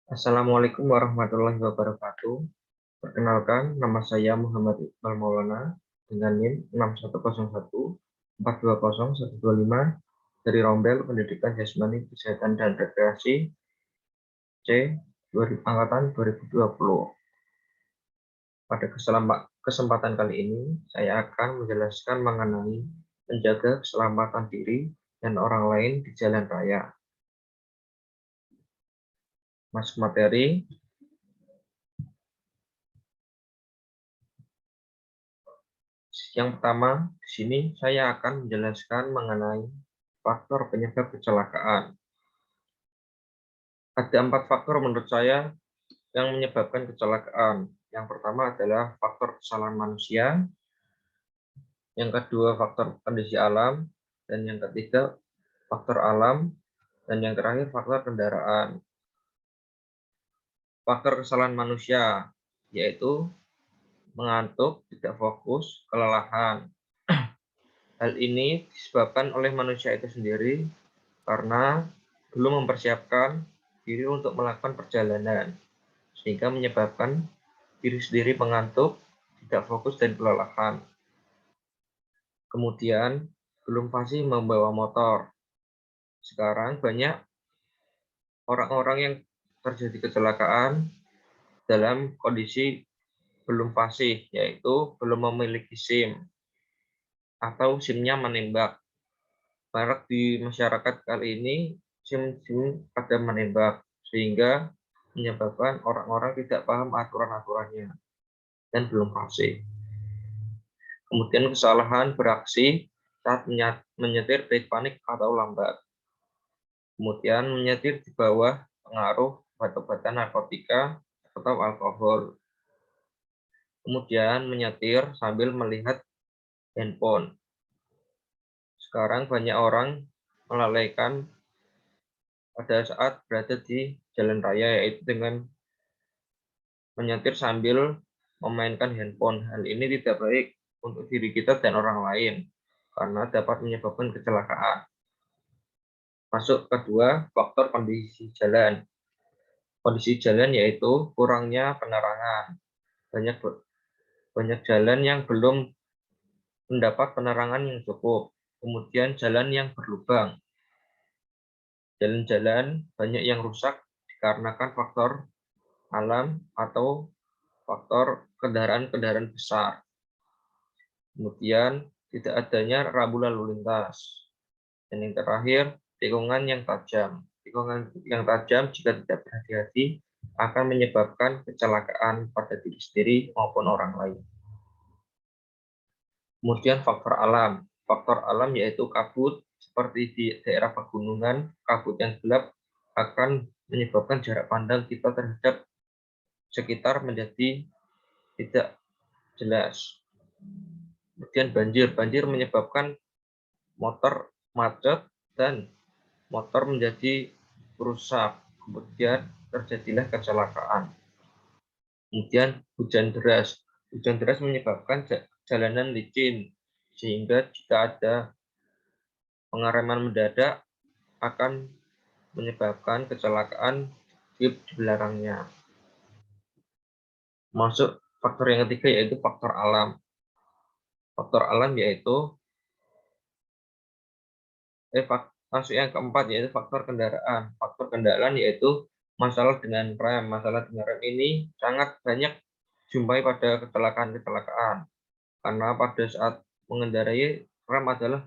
Assalamualaikum warahmatullahi wabarakatuh. Perkenalkan, nama saya Muhammad Iqbal Maulana dengan NIM 6101 420 125 dari Rombel Pendidikan Jasmani Kesehatan dan Rekreasi C 2000 angkatan 2020. Pada kesempatan kali ini, saya akan menjelaskan mengenai menjaga keselamatan diri dan orang lain di jalan raya. Masuk materi. Yang pertama, di sini saya akan menjelaskan mengenai faktor penyebab kecelakaan. Ada 4 faktor menurut saya yang menyebabkan kecelakaan. Yang pertama adalah faktor kesalahan manusia, yang kedua faktor kondisi alam, dan yang ketiga faktor alam, dan yang terakhir faktor kendaraan. Faktor kesalahan manusia yaitu mengantuk, tidak fokus, kelelahan. Hal ini disebabkan oleh manusia itu sendiri karena belum mempersiapkan diri untuk melakukan perjalanan, sehingga menyebabkan diri sendiri mengantuk, tidak fokus, dan kelelahan. Kemudian, belum fasih membawa motor. Sekarang banyak orang-orang yang terjadi kecelakaan dalam kondisi belum fasih, yaitu belum memiliki SIM, atau SIM-nya menembak. Marak di masyarakat kali ini, SIM pada menembak, sehingga menyebabkan orang-orang tidak paham aturan-aturannya dan belum fasih. Kemudian kesalahan beraksi saat menyetir baik panik atau lambat. Kemudian menyetir di bawah pengaruh obat-obatan narkotika atau alkohol. Kemudian menyetir sambil melihat handphone. Sekarang banyak orang melalaikan pada saat berada di jalan raya, yaitu dengan menyetir sambil memainkan handphone. Hal ini tidak baik untuk diri kita dan orang lain, karena dapat menyebabkan kecelakaan. Masuk kedua, faktor kondisi jalan. Kondisi jalan yaitu kurangnya penerangan. Banyak jalan yang belum mendapat penerangan yang cukup. Kemudian jalan yang berlubang. Jalan-jalan banyak yang rusak dikarenakan faktor alam atau faktor kendaraan-kendaraan besar. Kemudian tidak adanya rambu lalu lintas. Dan yang terakhir, tikungan yang tajam. Tikungan yang tajam jika tidak berhati-hati akan menyebabkan kecelakaan pada diri sendiri maupun orang lain. Kemudian faktor alam. Faktor alam yaitu kabut, seperti di daerah pegunungan, kabut yang gelap akan menyebabkan jarak pandang kita terhadap sekitar menjadi tidak jelas. Kemudian banjir. Banjir menyebabkan motor macet dan motor menjadi rusak. Kemudian terjadilah kecelakaan. Kemudian hujan deras. Hujan deras menyebabkan jalanan licin, sehingga jika ada pengereman mendadak akan menyebabkan kecelakaan di belakangnya. Masuk faktor yang ketiga yaitu faktor alam. Faktor alam yaitu masuk yang keempat yaitu faktor kendaraan. Faktor kendaraan yaitu masalah dengan rem. Masalah dengan rem ini sangat banyak jumpai pada kecelakaan-kecelakaan. Karena pada saat mengendarai, rem adalah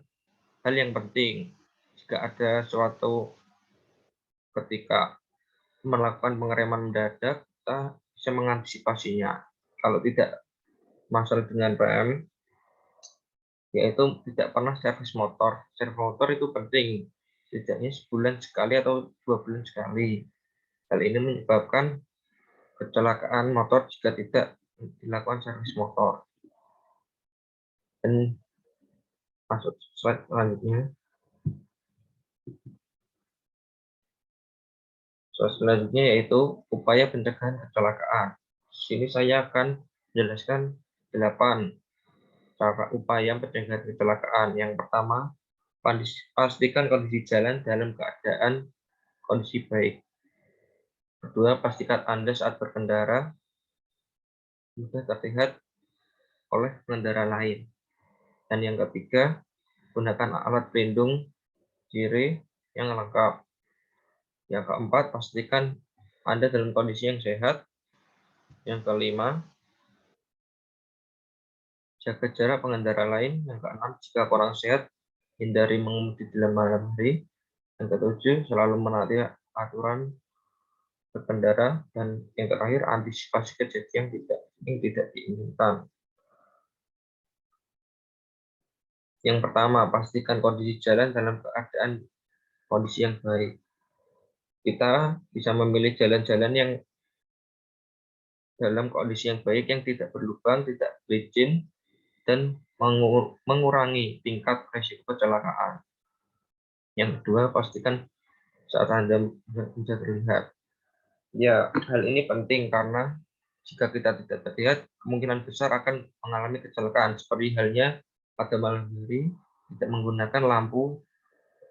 hal yang penting. Jika ada suatu ketika melakukan pengereman mendadak, kita bisa mengantisipasinya. Kalau tidak masalah dengan rem, yaitu tidak pernah servis motor. Servis motor itu penting, setidaknya sebulan sekali atau 2 bulan sekali. Hal ini menyebabkan kecelakaan motor jika tidak dilakukan servis motor. Dan masuk slide selanjutnya. Selanjutnya yaitu upaya pencegahan kecelakaan. Di sini saya akan menjelaskan 8 cara upaya pencegahan kecelakaan. Yang pertama, pastikan kondisi jalan dalam keadaan kondisi baik. Kedua, pastikan Anda saat berkendara mudah terlihat oleh pengendara lain. Dan yang ketiga, gunakan alat pelindung diri yang lengkap. Yang keempat, pastikan Anda dalam kondisi yang sehat. Yang kelima, jaga jarak pengendara lain. Yang keenam, jika kurang sehat, hindari mengemudi dalam malam hari. Yang ketujuh, selalu menaati aturan berkendara. Dan yang terakhir, antisipasi kejadian yang tidak diinginkan. Yang pertama, pastikan kondisi jalan dalam keadaan kondisi yang baik. Kita bisa memilih jalan-jalan yang dalam kondisi yang baik, yang tidak berlubang, tidak licin, dan mengurangi tingkat risiko kecelakaan. Yang kedua, pastikan saat Anda bisa terlihat. Ya, hal ini penting karena jika kita tidak terlihat, kemungkinan besar akan mengalami kecelakaan. Seperti halnya pada malam hari, tidak menggunakan lampu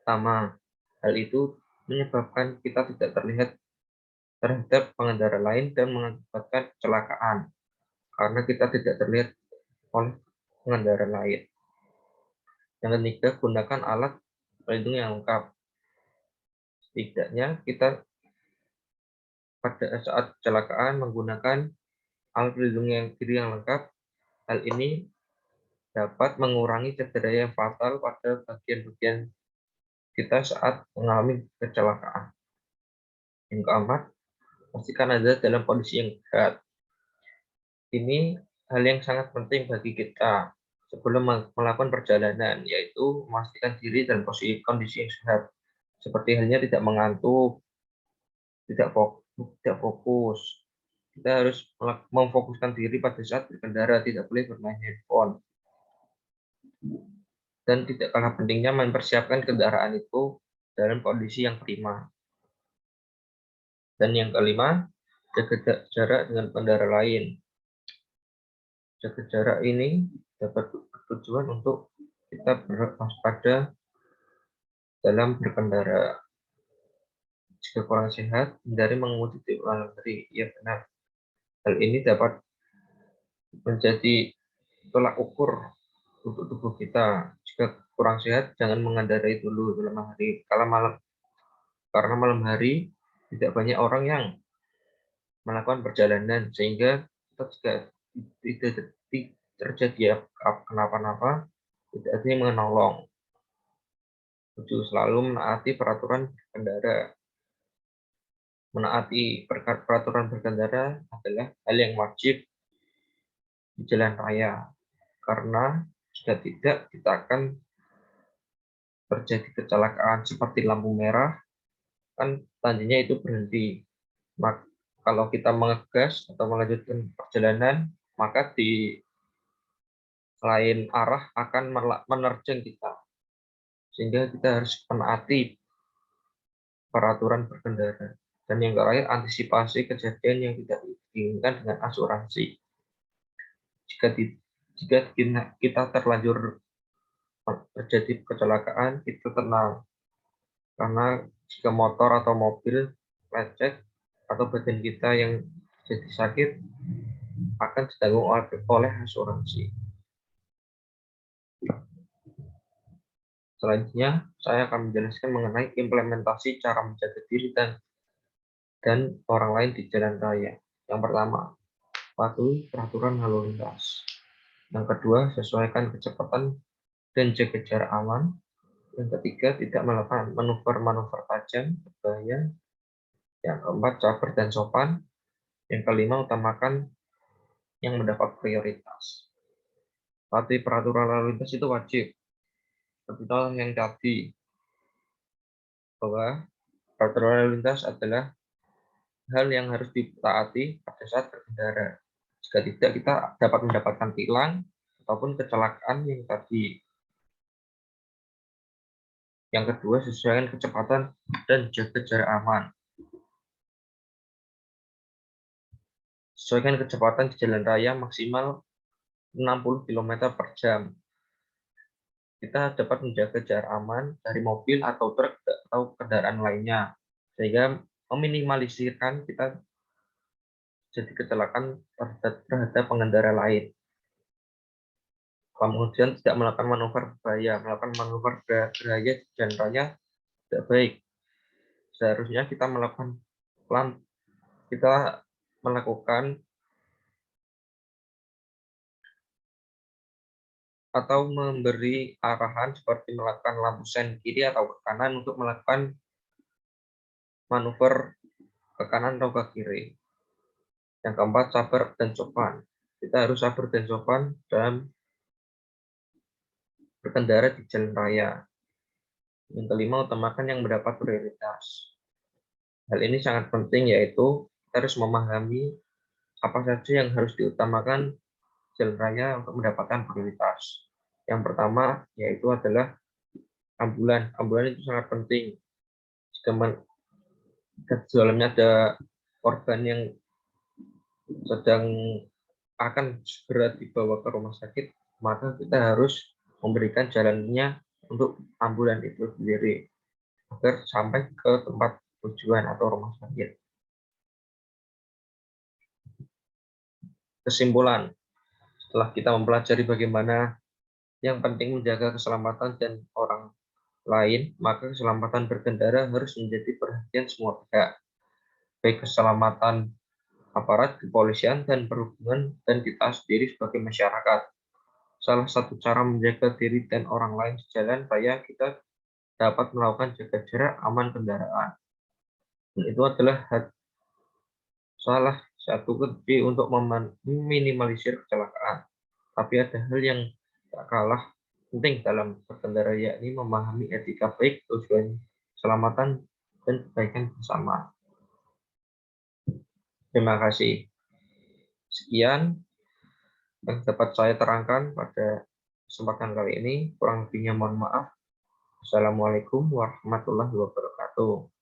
utama. Hal itu menyebabkan kita tidak terlihat terhadap pengendara lain dan mengakibatkan kecelakaan karena kita tidak terlihat oleh pengendara lain. Yang ketiga, gunakan alat pelindung yang lengkap. Setidaknya kita pada saat kecelakaan menggunakan alat pelindung diri yang lengkap. Hal ini dapat mengurangi cedera yang fatal pada bagian-bagian kita saat mengalami kecelakaan. Yang keempat, pastikan Anda dalam kondisi yang sehat. Ini hal yang sangat penting bagi kita sebelum melakukan perjalanan, yaitu memastikan diri dalam kondisi yang sehat. Seperti halnya tidak mengantuk, tidak fokus. Kita harus memfokuskan diri pada saat berkendara, tidak boleh bermain handphone. Dan tidak kalah pentingnya mempersiapkan kendaraan itu dalam kondisi yang prima. Dan yang kelima, jaga jarak dengan pengendara lain. Jaga jarak ini dapat bertujuan untuk kita berwaspada dalam berkendara. Jika kurang sehat, hindari mengemudi di malam hari. Ya benar. Hal ini dapat menjadi tolak ukur untuk tubuh kita. Jika kurang sehat, jangan mengendarai dulu dalam hari. Karena malam hari tidak banyak orang yang melakukan perjalanan, sehingga jika tidak terjadi kenapa-napa, tidak ada yang menolong. Selalu menaati peraturan berkendara. Menaati peraturan berkendara adalah hal yang wajib di jalan raya, karena jika tidak, kita akan terjadi kecelakaan seperti lampu merah, kan tandanya itu berhenti. Maka kalau kita mengegas atau melanjutkan perjalanan, maka di lain arah akan menerjang kita, sehingga kita harus menaati peraturan berkendara. Dan yang terakhir, antisipasi kejadian yang tidak diinginkan dengan asuransi. Jika kita terlanjur terjadi kecelakaan, kita tenang, karena jika motor atau mobil lecet atau badan kita yang jadi sakit akan ditanggung oleh asuransi. Selanjutnya, saya akan menjelaskan mengenai implementasi cara menjaga diri dan orang lain di jalan raya. Yang pertama, patuhi peraturan lalu lintas. Yang kedua, sesuaikan kecepatan dan jaga jarak aman. Yang ketiga, tidak melakukan manuver-manuver tajam berbahaya. Yang keempat, sabar dan sopan. Yang kelima, utamakan yang mendapat prioritas. Patuhi peraturan lalu lintas itu wajib. Seperti yang tadi, bahwa peraturan lalu lintas adalah hal yang harus ditaati pada saat berkendara. Jika tidak, kita dapat mendapatkan tilang ataupun kecelakaan yang tadi. Yang kedua, sesuaikan kecepatan dan jaga jarak aman. Sesuaikan kecepatan di jalan raya maksimal 60 km per jam. Kita dapat menjaga jarak aman dari mobil atau truk atau kendaraan lainnya, sehingga meminimalisirkan kita jadi kecelakaan terhadap pengendara lain. Kemudian tidak melakukan manuver berbahaya. Melakukan manuver berbahaya di jalan raya tidak baik. Seharusnya kita melakukan atau memberi arahan seperti melakukan lampu sen kiri atau ke kanan untuk melakukan manuver ke kanan atau ke kiri. Yang keempat, sabar dan sopan. Kita harus sabar dan sopan dalam berkendara di jalan raya. Yang kelima, utamakan yang mendapat prioritas. Hal ini sangat penting, yaitu kita harus memahami apa saja yang harus diutamakan jalan raya untuk mendapatkan prioritas. Yang pertama yaitu adalah ambulan. Ambulan itu sangat penting. Jika di dalamnya ada korban yang sedang akan segera dibawa ke rumah sakit, maka kita harus memberikan jalannya untuk ambulan itu sendiri agar sampai ke tempat tujuan atau rumah sakit. Kesimpulan, setelah kita mempelajari bagaimana yang penting menjaga keselamatan dan orang lain, maka keselamatan berkendara harus menjadi perhatian semua pihak, baik keselamatan aparat kepolisian dan perhubungan dan kita sendiri sebagai masyarakat. Salah satu cara menjaga diri dan orang lain di jalan raya kita dapat melakukan jaga jarak aman kendaraan. Dan itu adalah salah satu kunci untuk meminimalisir kecelakaan. Tapi ada hal yang tak kalah penting dalam berkendara, yakni memahami etika baik, tujuan keselamatan, dan kebaikan bersama. Terima kasih. Sekian yang dapat saya terangkan pada kesempatan kali ini. Kurang lebihnya mohon maaf. Assalamualaikum warahmatullahi wabarakatuh.